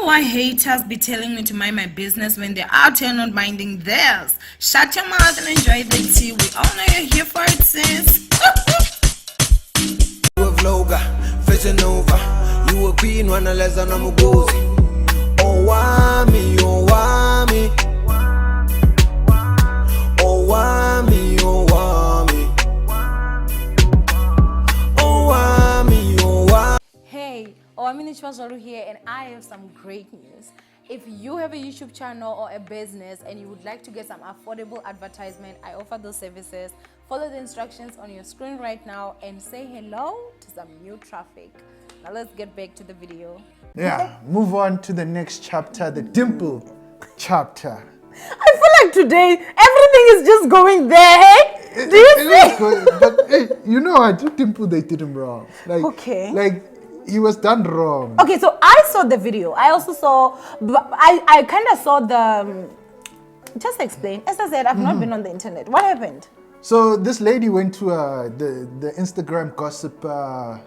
why haters be telling me to mind my business when they're out here not minding theirs. Shut your mouth and enjoy the tea. We all know you're here for it, sis. You were being one less than I'm a gozy. Owamie, Owamie. Owamie, Owamie. Owamie, Owamie. Hey, Owamie here, and I have some great news. If you have a YouTube channel or a business and you would like to get some affordable advertisement, I offer those services. Follow the instructions on your screen right now and say hello to some new traffic. Now let's get back to the video. Yeah, move on to the next chapter, the Dimple chapter. I feel like today everything is just going there, hey? Do you see? But hey, you know, I do Dimple, they did him wrong. Like he was done wrong. Okay, so I saw the video. I also saw, I kind of saw the, just explain. As I said, I've not been on the internet. What happened? So this lady went to the Instagram gossip, I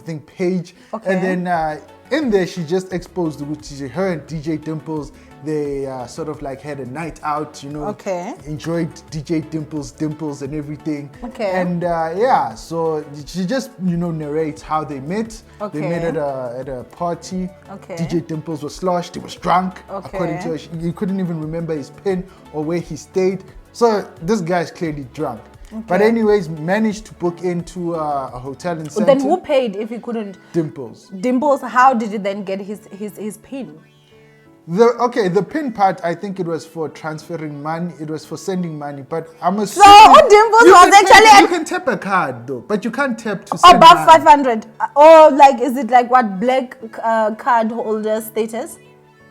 think, page. Okay. And then in there, she just exposed which her and DJ Dimples, they sort of like had a night out, you know. Okay. Enjoyed DJ Dimples and everything. Okay. And yeah, so she just, you know, narrates how they met. Okay. They met at a party. Okay. DJ Dimples was sloshed, he was drunk. Okay. According to her, he couldn't even remember his pin or where he stayed. So this guy's clearly drunk. Okay. But anyways, managed to book into a hotel in Sandton. Then who paid if he couldn't? Dimples. Dimples, how did he then get his pin? The pin part, I think it was for transferring money. It was for sending money. But I'm assuming... So Dimples was actually... You can tap a card though, but you can't tap to send above money. 500. Or like, is it like what black card holder status?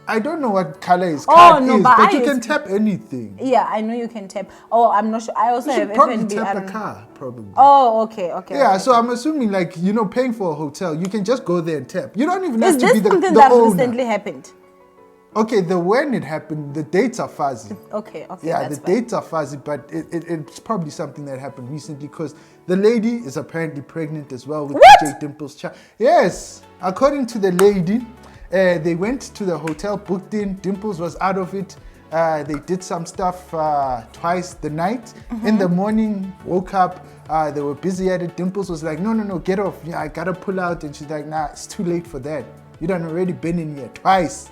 I don't know what color his card is, but you can tap anything. Yeah, I know you can tap. Oh, I'm not sure. I also have probably FNB. tap a car, probably. Oh, okay. Yeah, okay. so I'm assuming, like, you know, paying for a hotel, you can just go there and tap. You don't even have Is to be this the something the that owner. recently happened? Okay, when it happened, the dates are fuzzy. Okay. Yeah, the dates are fuzzy, but it's probably something that happened recently because the lady is apparently pregnant as well with DJ Dimples' child. Yes, according to the lady, they went to the hotel, booked in. Dimples was out of it. They did some stuff twice the night. In the morning, woke up. They were busy at it. Dimples was like, no, get off. Yeah, I gotta pull out. And she's like, nah, it's too late for that. You done already been in here twice.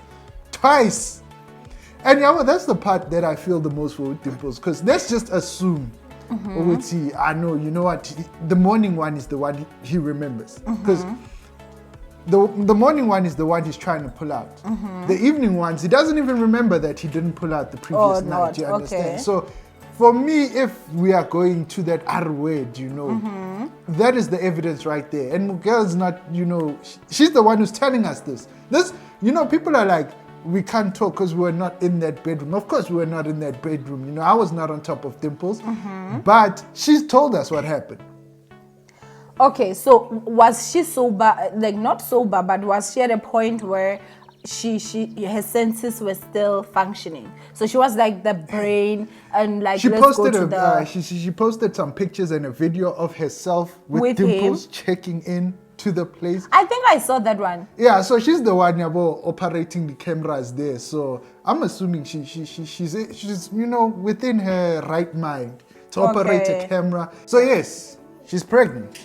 And yeah, well, that's the part that I feel the most for Dimples, because let's just assume, I know, you know what, the morning one is the one he remembers. Because the morning one is the one he's trying to pull out. The evening ones, he doesn't even remember that he didn't pull out the previous night, you understand? Okay. So for me, if we are going to that R word, you know, that is the evidence right there. And Miguel's not, you know, she's the one who's telling us this. You know, people are like, we can't talk because we were not in that bedroom. Of course we were not in that bedroom. You know, I was not on top of Dimples. But she's told us what happened. Okay, so was she sober, like not sober, but was she at a point where her senses were still functioning? So she was like the brain and like she posted some pictures and a video of herself with Dimples checking in to the place. I think I saw that one. Yeah, so she's the one operating the cameras there. So I'm assuming she's you know, within her right mind to operate a camera. So yes, she's pregnant.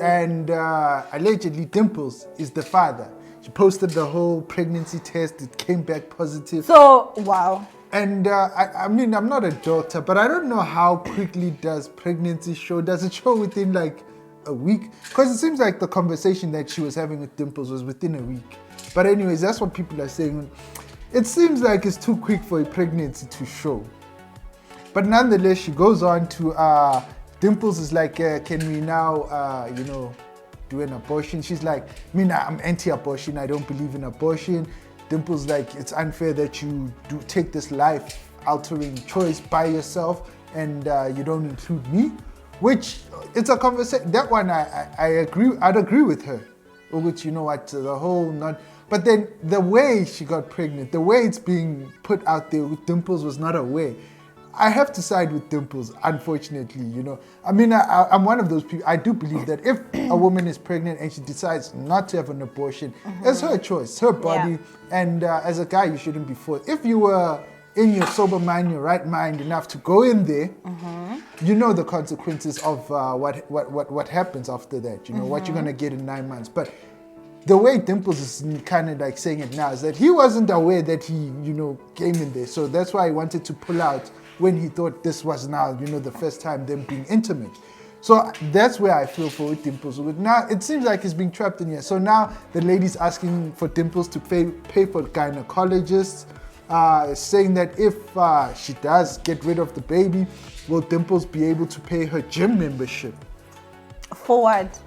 And allegedly Dimples is the father. She posted the whole pregnancy test. It came back positive. So, wow. And I mean, I'm not a doctor, but I don't know how quickly does pregnancy show. Does it show within like a week? Because it seems like the conversation that she was having with Dimples was within a week. But anyways, that's what people are saying. It seems like it's too quick for a pregnancy to show. But nonetheless, she goes on to... Dimples is like, can we now, you know, do an abortion? She's like, I'm anti-abortion. I don't believe in abortion. Dimples like, it's unfair that you do take this life-altering choice by yourself and you don't include me. Which, it's a conversation. That one, I agree. I'd agree with her. Which, you know what, the whole not... But then the way she got pregnant, the way it's being put out there with Dimples was not a way. I have to side with Dimples, unfortunately, you know. I mean, I'm one of those people. I do believe that if a woman is pregnant and she decides not to have an abortion, it's her choice, her body. Yeah. And as a guy, you shouldn't be forced. If you were in your sober mind, your right mind enough to go in there, you know the consequences of what happens after that, you know, what you're going to get in 9 months. But the way Dimples is kind of like saying it now is that he wasn't aware that he, you know, came in there. So that's why he wanted to pull out when he thought this was now, you know, the first time them being intimate. So that's where I feel for Dimples. Now it seems like he's being trapped in here. So now the lady's asking for Dimples to pay for gynecologists, saying that if she does get rid of the baby, will Dimples be able to pay her gym membership? For what?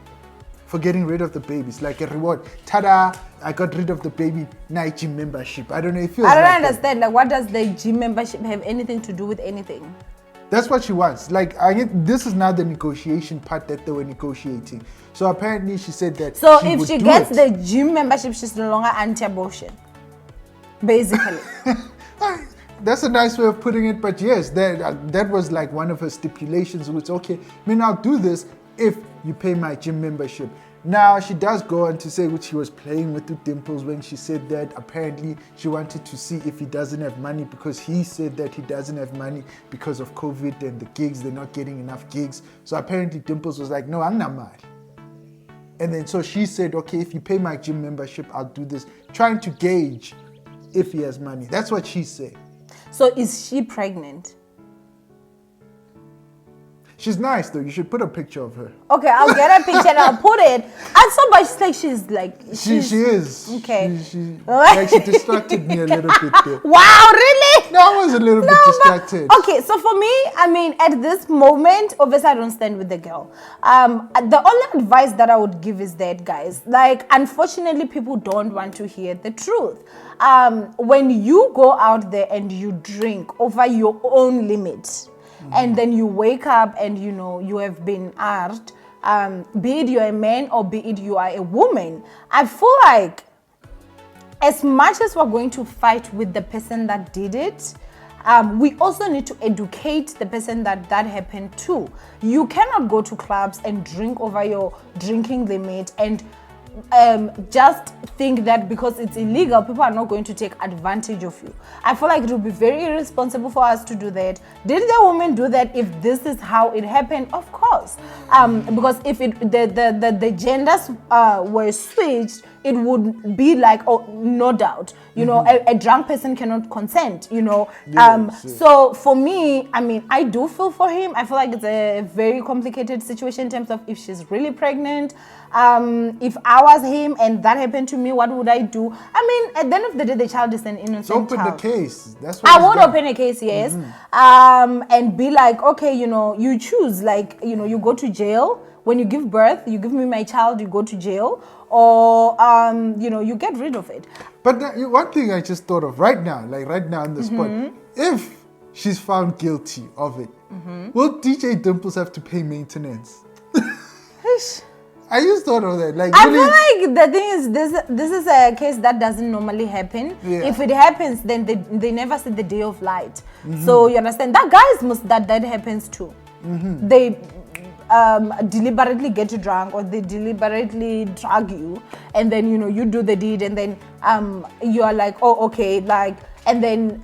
For getting rid of the babies, like a reward. Ta-da! I got rid of the baby. Night gym membership. I don't know if you. I don't understand. Like, what does the gym membership have anything to do with anything? That's what she wants. Like, this is now the negotiation part that they were negotiating. So apparently, she said that. So if she gets the gym membership, she's no longer anti-abortion. Basically. That's a nice way of putting it, but yes, that was like one of her stipulations. Which okay, I mean, I'll do this if you pay my gym membership. Now, she does go on to say which she was playing with the Dimples when she said that apparently she wanted to see if he doesn't have money because he said that he doesn't have money because of COVID and the gigs, they're not getting enough gigs. So apparently Dimples was like, no, I'm not mad. And then so she said, okay, if you pay my gym membership, I'll do this. Trying to gauge if he has money. That's what she said. So is she pregnant? She's nice though. You should put a picture of her. Okay, I'll get a picture and I'll put it. I saw, but she is. Okay. She distracted me a little bit there. Wow, really? No, I was a little bit distracted. Okay, so for me, I mean, at this moment, obviously I don't stand with the girl. The only advice that I would give is that, guys, like, unfortunately, people don't want to hear the truth. When you go out there and you drink over your own limit, and then you wake up and you know you have been asked, be it you're a man or be it you are a woman, I feel like as much as we're going to fight with the person that did it, we also need to educate the person that happened to. You cannot go to clubs and drink over your drinking limit and just think that because it's illegal, people are not going to take advantage of you. I feel like it would be very irresponsible for us to do that. Did the woman do that if this is how it happened? Of course. Because if the genders were switched, it would be like, oh, no doubt, you know, a drunk person cannot consent, you know. So for me, I mean, I do feel for him. I feel like it's a very complicated situation in terms of if she's really pregnant. If I was him and that happened to me, what would I do? I mean, at the end of the day, the child is an innocent child. Open the case. That's what I would open a case, yes. And be like, okay, you know, you choose, like, you know, you go to jail. When you give birth, you give me my child, you go to jail, or, you know, you get rid of it. But one thing I just thought of right now, like right now on the spot, if she's found guilty of it, will DJ Dimples have to pay maintenance? I just thought of that. Like, I feel like the thing is, this is a case that doesn't normally happen. Yeah. If it happens, then they never see the day of light. So you understand that guys that happens too. They deliberately get you drunk, or they deliberately drug you, and then you know you do the deed, and then you are like, oh, okay, like, and then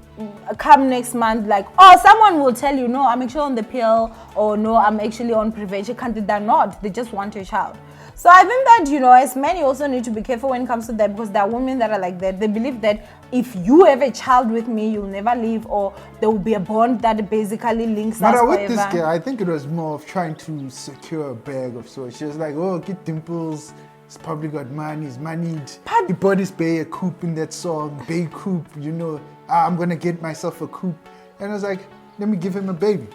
come next month, like, oh, someone will tell you, no, I'm actually on the pill, or no, I'm actually on prevention. They're not. They just want your child. So I think that, you know, as men, you also need to be careful when it comes to that, because there are women that are like that. They believe that if you have a child with me, you'll never leave, or there will be a bond that basically links us forever. But with this girl, I think it was more of trying to secure a bag of sorts. She was like, oh, get Dimples. He's probably got money. He's moneyed. He bought his bae a coupe in that song, Bae Coupe, you know. I'm going to get myself a coupe. And I was like, let me give him a baby.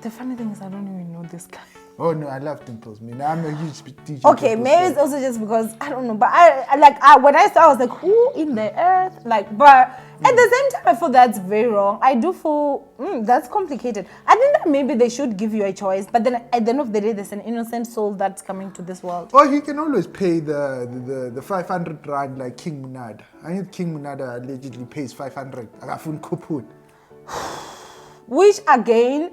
The funny thing is, I don't even know this guy. Oh no, I love Dimples, man. I'm a huge DJ. Okay, Dimples maybe fan. it's also just because I don't know, but when I saw, I was like, who in the earth? Like, but at the same time, I feel that's very wrong. I do feel that's complicated. I think that maybe they should give you a choice, but then at the end of the day, there's an innocent soul that's coming to this world. Or he can always pay the 500 rand like King Monada. I think King Monada allegedly pays 500. I got full coupon. Which again,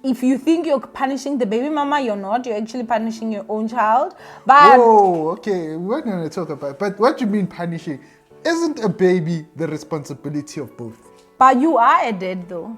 if you think you're punishing the baby mama, you're not. You're actually punishing your own child. But Whoa, okay, we're gonna talk about. But what you mean punishing? Isn't a baby the responsibility of both? But you are a dad though.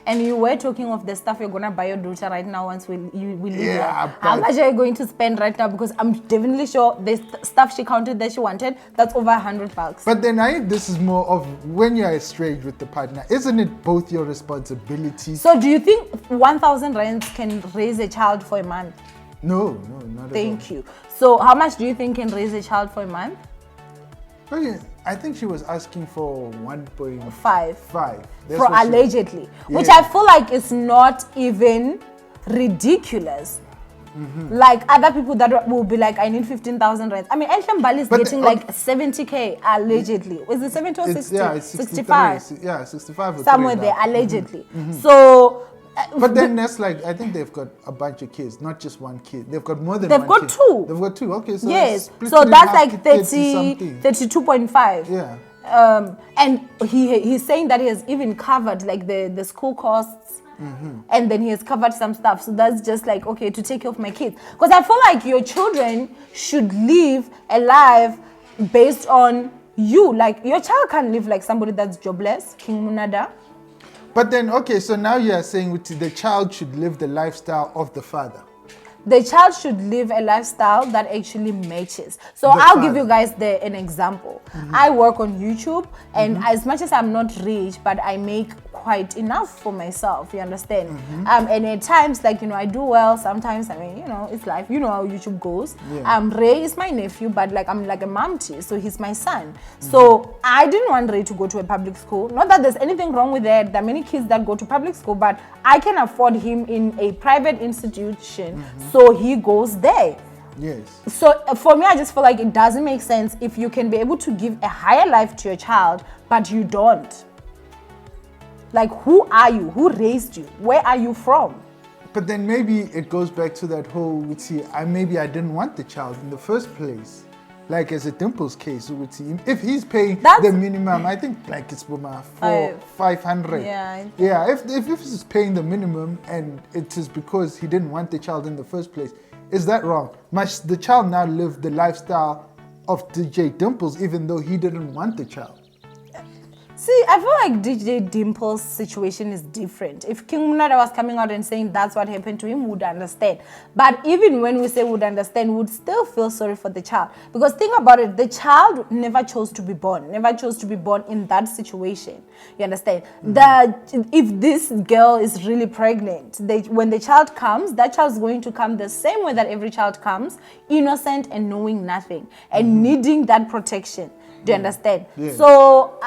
And you were talking of the stuff you're gonna buy your daughter right now once we leave here. How much are you going to spend right now? Because I'm definitely sure the stuff she counted that she wanted, that's over $100. But then this is more of when you're estranged with the partner. Isn't it both your responsibility? So do you think 1,000 rands can raise a child for a month? No, not at all. Thank you. So how much do you think can raise a child for a month? Okay, I think she was asking for 1.5. 5. That's For what she- allegedly. Yeah. Which I feel like is not even ridiculous. Like other people that will be like, I need 15,000 rands. I mean, Elsham Bali is But getting the- like 70K allegedly. Is it 70 or 60? It's 65. 63. Yeah, 65 or Somewhere 3 there, now. allegedly. So, But then that's like, I think they've got a bunch of kids, not just one kid. They've got more than They've one got kid. 2. They've got 2. Okay, so yes. split So it in that's half like to 30, 30-something. 32.5. Yeah. And he's saying that he has even covered like the school costs, and then he has covered some stuff. So that's just like, okay, to take care of my kids. Because I feel like your children should live a life based on you. Like your child can't live like somebody that's jobless, King Monada. But then, okay, so now you are saying the child should live the lifestyle of the father. The child should live a lifestyle that actually matches. So The I'll father. give you guys an example. I work on YouTube, and as much as I'm not rich, but I make quite enough for myself, you understand? And at times, like, I do well. Sometimes, I mean, it's life. You know how YouTube goes. Yeah. Ray is my nephew, but like I'm like a mom to, so he's my son. So I didn't want Ray to go to a public school. Not that there's anything wrong with that. There are many kids that go to public school, but I can afford him in a private institution, so he goes there. Yes. So for me, I just feel like it doesn't make sense if you can be able to give a higher life to your child, but you don't. Like, who are you? Who raised you? Where are you from? But then maybe it goes back to that whole, maybe I didn't want the child in the first place. Like as a Dimples case, if he's paying the minimum, I think like it's 500. Yeah. Yeah, if he's paying the minimum and it is because he didn't want the child in the first place, is that wrong? Must the child now live the lifestyle of DJ Dimples even though he didn't want the child? See, I feel like DJ Dimples' situation is different. If King Monada was coming out and saying that's what happened to him, we would understand. But even when we say would understand, we would still feel sorry for the child. Because think about it, the child never chose to be born in that situation. You understand? If this girl is really pregnant, when the child comes, that child is going to come the same way that every child comes, innocent and knowing nothing, and needing that protection. Do you understand? Yeah. So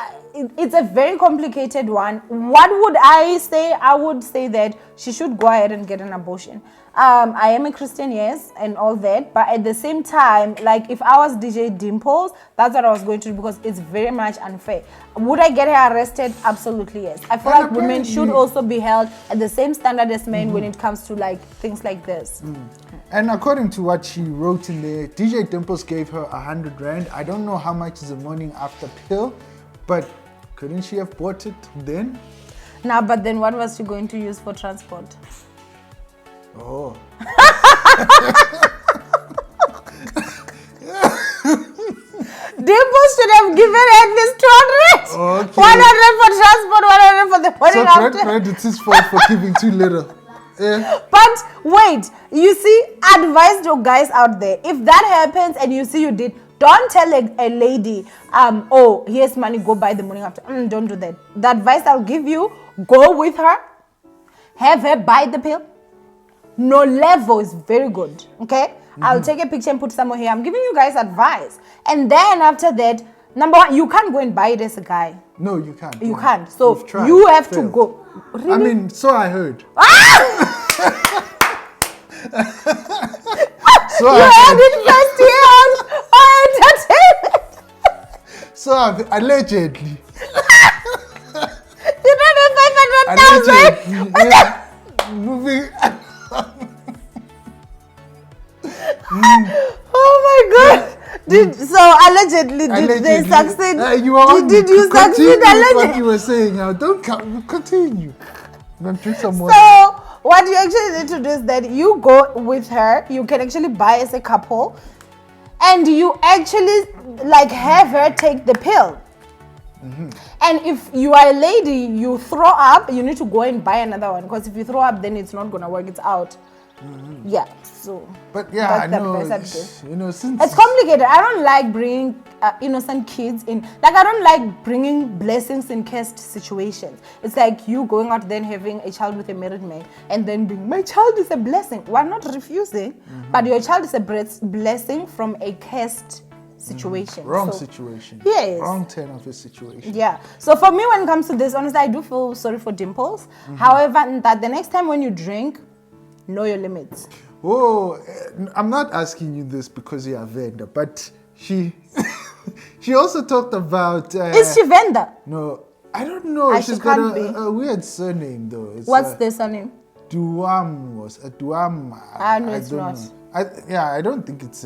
it's a very complicated one. What would I say? I would say that she should go ahead and get an abortion. I am a Christian, yes, and all that. But at the same time, like if I was DJ Dimples, that's what I was going to do because it's very much unfair. Would I get her arrested? Absolutely, yes. I feel like women should also be held at the same standard as men when it comes to like things like this. And according to what she wrote in there, DJ Dimples gave her 100 rand. I don't know how much is a morning after pill, but couldn't she have bought it then? Now, but then what was she going to use for transport? Oh. Dimples should have given at least 200. Okay. 100 for transport, 100 for the morning So after. Fred, it's his fault for giving too little. Yeah. But wait, you see, advise your guys out there. If that happens and you see you did, don't tell a lady, oh, here's money, go buy the morning after. Don't do that. The advice I'll give you, go with her, have her buy the pill. No level is very good, okay? I'll take a picture and put somewhere here. I'm giving you guys advice. And then after that, number one, you can't go and buy it as a guy. No, you can't. You can't. So We've tried, you have to failed. go. Really? I mean, so I heard. So You I heard heard. it first here on entertainment. So allegedly. You don't have 500,000. Allegedly. Yeah. Moving. Oh my God. So allegedly, did they succeed? You are did you succeed continue what allegedly? you were saying now. Don't continue. I'm gonna drink some water. So what you actually need to do is that you go with her. You can actually buy as a couple, and you actually like have her take the pill. And if you are a lady, you throw up, you need to go and buy another one, because if you throw up, then it's not gonna work. It's out. Yeah. So. But yeah, I that's the know. best advice. You know, since It's complicated. I don't like bringing innocent kids in. Like, I don't like bringing blessings in cursed situations. It's like you going out then having a child with a married man and then being, my child is a blessing. We're not refusing, but your child is a blessing from a cursed situation. wrong So, situation. Yes. Wrong turn of a situation. yeah. So for me, when it comes to this, honestly, I do feel sorry for Dimples. However, that the next time when you drink, know your limits. Oh, I'm not asking you this because you're a vendor, but she she also talked about. Is she Venda? No, I don't know. Ah, She's she got can't be. a weird surname though. It's, What's the surname? Duam was a Duam. No, it's don't not. know. I don't think it's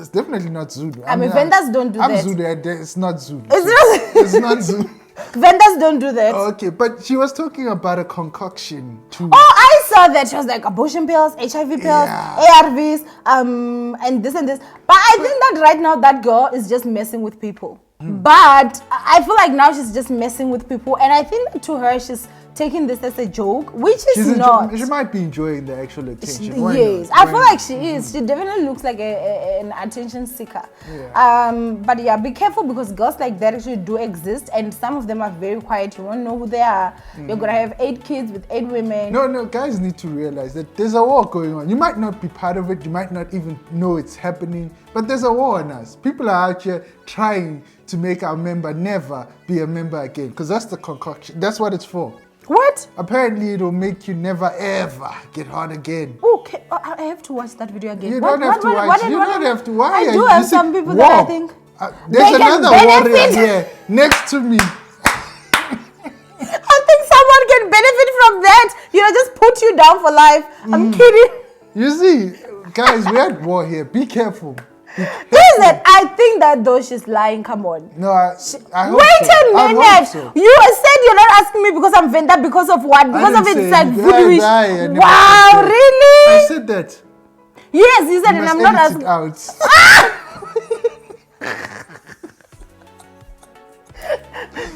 definitely not Zulu. I mean, vendors don't do I'm that. Zulu. It's not Zulu. It's not. It's not Zulu. Vendors don't do that. Okay, but she was talking about a concoction too. Oh, I saw that. She was like abortion pills, HIV pills, Yeah. ARVs, and this and this. But I think that right now that girl is just messing with people. But I feel like now she's just messing with people, and I think that to her she's taking this as a joke, which is not. She might be enjoying the actual attention. Yes, I feel like she is. She definitely looks like an attention seeker. Yeah. But yeah, be careful, because girls like that actually do exist, and some of them are very quiet. You won't know who they are. You're gonna have 8 kids with 8 women. No, guys need to realize that there's a war going on. You might not be part of it. You might not even know it's happening, but there's a war on us. People are out here trying to make our member never be a member again, because that's the concoction. That's what it's for. What? Apparently, it'll make you never ever get hard again. Okay, I have to watch that video again. You don't have to watch. You don't have to. Why? I do have some people that I think there's they can another warrior benefit. here next to me. I think someone can benefit from that. You know, just put you down for life. I'm kidding. You see, guys, we're at war here. Be careful. Listen, I think that though she's lying. Come on. No, I hope Wait so. a I hope minute. so. You said you're not asking me because I'm Venda, because of what? Because of didn't it say said anything. voodooish. I never Wow, said that. really? I said that. Yes, you said, You and must I'm not edit it asking. out.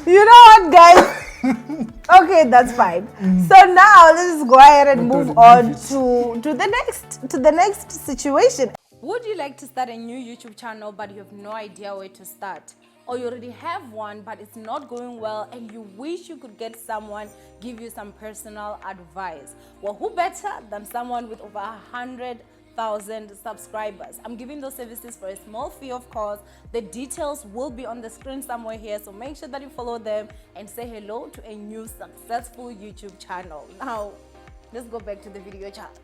You know what, guys? Okay, that's fine. So now let's go ahead and move on to the next situation. Would you like to start a new YouTube channel but you have no idea where to start? Or you already have one but it's not going well and you wish you could get someone give you some personal advice? Well, who better than someone with over 100,000 subscribers? I'm giving those services for a small fee, of course. The details will be on the screen somewhere here, so make sure that you follow them and say hello to a new successful YouTube channel. Now, let's go back to the video chat.